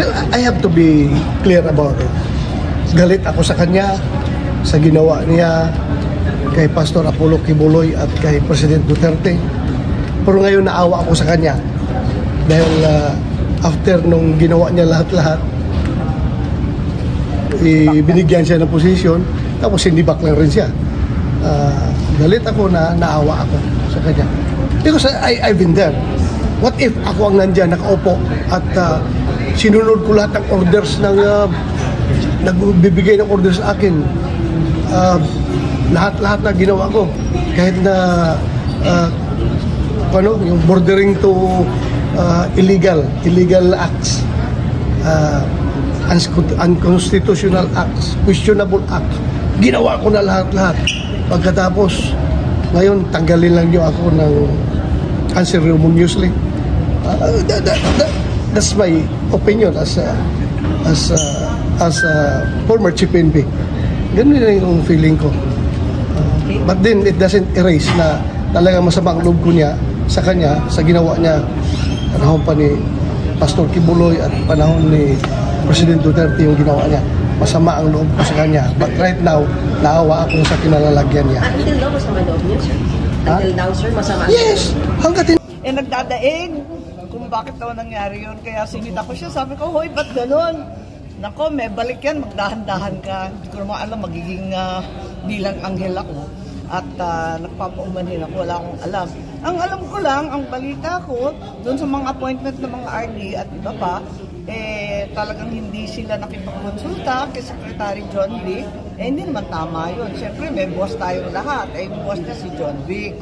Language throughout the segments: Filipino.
Well, I have to be clear about it. Galit ako sa kanya, sa ginawa niya kay Pastor Apollo Kibuloy at kay President Duterte. Pero ngayon naawa ako sa kanya dahil after nung ginawa niya lahat-lahat, binigyan siya ng posisyon, tapos hindi back lang rin siya. Galit ako na naawa ako sa kanya. Because I've been there. What if ako ang nandyan, nakaupo at sinunod ko lahat ng orders ng nagbibigay ng orders sa akin. Lahat-lahat na ginawa ko. Kahit na yung bordering to illegal acts, unconstitutional acts, questionable acts. Ginawa ko na lahat-lahat. Pagkatapos, ngayon, tanggalin lang niyo ako ng unceremoniously. That's my opinion as a former Chief PNP. Ganun na yung feeling ko. But then, it doesn't erase na talaga masama ang loob ko niya sa kanya, sa ginawa niya panahon pa ni Pastor Kibuloy at panahon ni President Duterte yung ginawa niya. Masama ang loob ko sa kanya. But right now, naawa ako sa kinalalagyan niya. Until now, masama loob niya, sir? Until now, sir, masama? Yes! Hanggat nagdadaig kung bakit daw nangyari yun. Kaya sinita ko siya. Sabi ko, hoy, ba't ganun? Nako, may balik yan. Magdahan-dahan ka. Hindi ko naman alam, magiging bilang anghel ako. At nagpapaumanhin ako. Wala akong alam. Ang alam ko lang, ang balita ko, doon sa mga appointment ng mga RD at iba pa, talagang hindi sila nakipagkonsulta kay Secretary John Vic. Hindi naman tama yun. Siyempre, may boss tayong lahat. Boss niya si John Vic.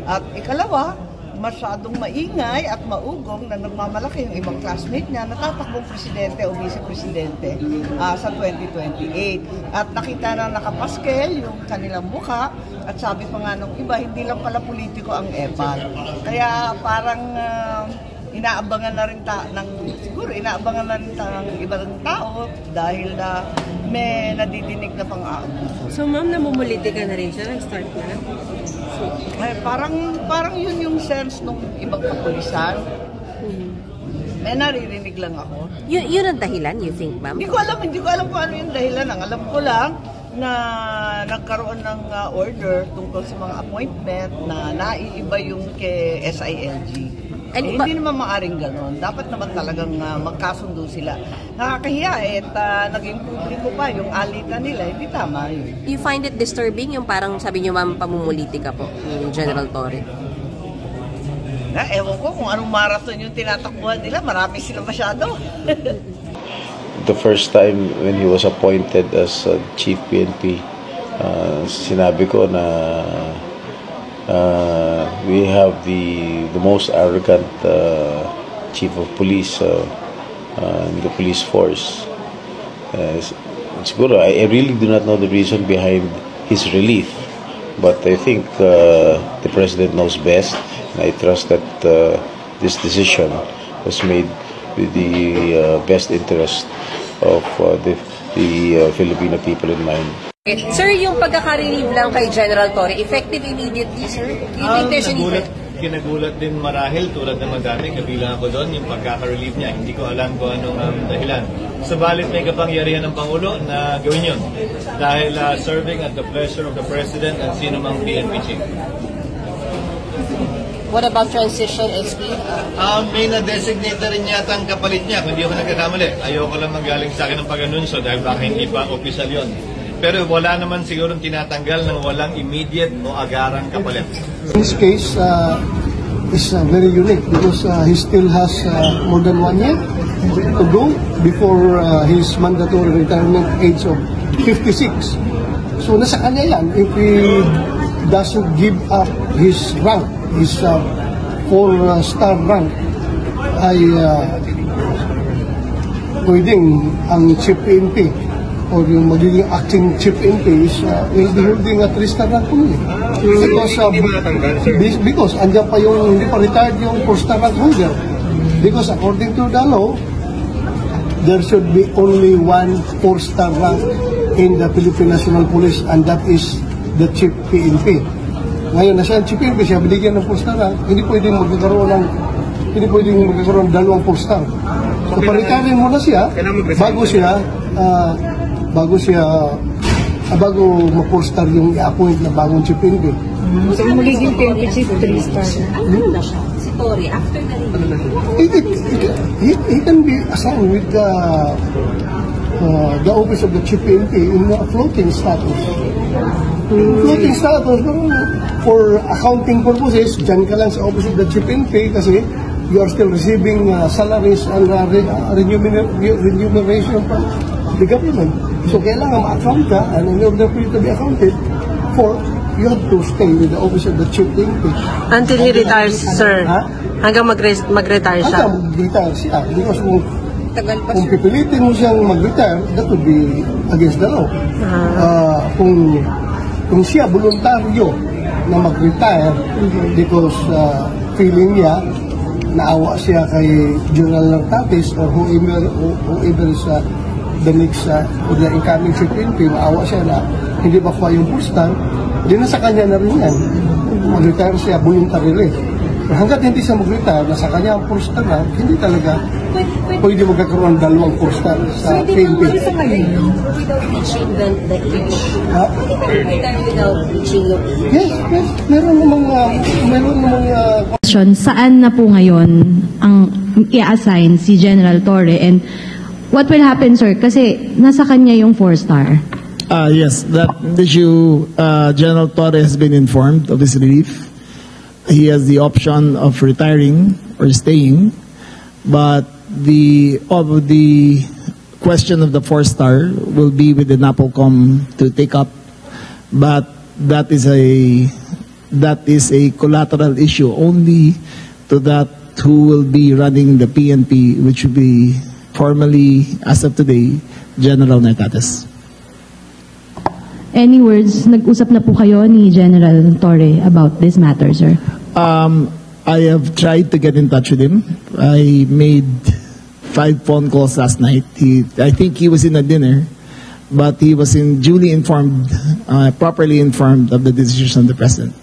At ikalawa, masyadong maingay at maugong na nagmamalaki yung ibang classmate niya na tatakbong presidente o vice-presidente sa 2028. At nakita na nakapaskel yung kanilang mukha at sabi pa nga nung iba, hindi lang pala politiko ang EPAL. Kaya parang inaabangan na rin siguro inaabangan na rin ng ibang tao dahil na may nadidinig na pang-aabuso. So ma'am, namumuliti ka na rin siya? Nag-start na? Parang yun yung sense ng ibang kapulisan. May naririnig lang ako. Yun ang dahilan, you think, ma'am? Hindi ko alam kung ano yung dahilan. Ang alam ko lang na nagkaroon ng order tungkol sa mga appointment na naiiba yung kay SILG. Hindi naman maaring ganon. Dapat naman talagang magkasundo sila. Nakakahiya naging publiko pa yung alitan nila. Hindi tama yun. You find it disturbing yung parang sabi niyo ma'am pamumuliti ka po yung General Torre? Ewan ko kung anong marathon yung tinatakbuhan nila. Marami sila masyado. The first time when he was appointed as Chief PNP, sinabi ko na we have the most arrogant chief of police in the police force. Siguro, I really do not know the reason behind his relief, but I think the president knows best, and I trust that this decision was made with the best interest of the Filipino people in mind. Sir, yung pagkaka-relieve lang kay General Torre, effective immediately, sir? Do you think there's an effect? Kinagulat din marahil tulad ng madami, kabilang ako doon, yung pagkaka-relieve niya. Hindi ko alam kung anong dahilan. Subalit may kapangyarihan ng Pangulo na gawin yun. Dahil serving at the pleasure of the President at sino mang PNP chief. What about transition, SP? May na-designate na rin yata ang kapalit niya, kung hindi ako nagkakamali. Ayoko lang manggaling sa akin ng pag-anunsyo dahil baka hindi pa official yun. Pero wala naman siguro tinatanggal ng walang immediate o agarang kapalit. This case is very unique because he still has more than 1 year to go before his mandatory retirement age of 56. So nasa kanya yan if he doesn't give up his rank, his 4-star rank, ay pwedeng ang Chief PNP or yung magiging acting Chief PNP will be holding a 3-star rank only. Because andyan pa yung hindi pa retired yung 4-star rank holder. Because according to the law, there should be only 1 4-star rank in the Philippine National Police, and that is the Chief PNP. Ngayon na siya ang Chief PNP, siya binigyan ng 4-star rank, hindi pwedeng magkakaroon ng 2 4-star. So, paritarin muna siya bago ma-4-star yung i-appoint na bagong chief NP. So, magiging PNP chief 3-star. Ano na siya? Si Tory, after na rin. He can be assigned with the office of the chief NP in a floating status. Floating status, for accounting purposes, dyan ka lang sa office of the chief NP kasi you are still receiving salaries and remuneration from the government. So, kailangan ma-account ka, and in order for you to be accounted for, you have to stay with the office of the chief NP. Until he retires, sir. Hanggang mag-retire siya. Hanggang mag-retire siya. Because Tagal pa kung siya. pipilitin mo siyang mag-retire, that would be against the law. Kung siya voluntaryo na mag-retire because feeling niya, naawa siya kay General Nartates or whoever is the next or the incoming chief NP, maawa siya na hindi ba kuha yung postal, hindi na sa kanya na rin yan. Mag-retire siya voluntarily. Hanggat hindi siya mag-retire, nasa kanya ang postal na, hindi talaga pwede magkakaroon dalawang postal sa PNP. Without reaching the age. Without reaching the age. Yes. Meron namang Question, saan na po ngayon ang i-assign si General Torre, and what will happen, sir? Kasi nasa kanya yung 4-star. Yes, that issue, General Torre has been informed of his relief. He has the option of retiring or staying, but the question of the 4-star will be with the NAPOLCOM to take up, but that is a collateral issue only to that who will be running the PNP, which will be formally, as of today, General Nartates. Any words, nag-usap na po kayo ni General Torre about this matter, sir? I have tried to get in touch with him. I made 5 phone calls last night. I think he was in a dinner, but he was duly informed, properly informed of the decision of the President.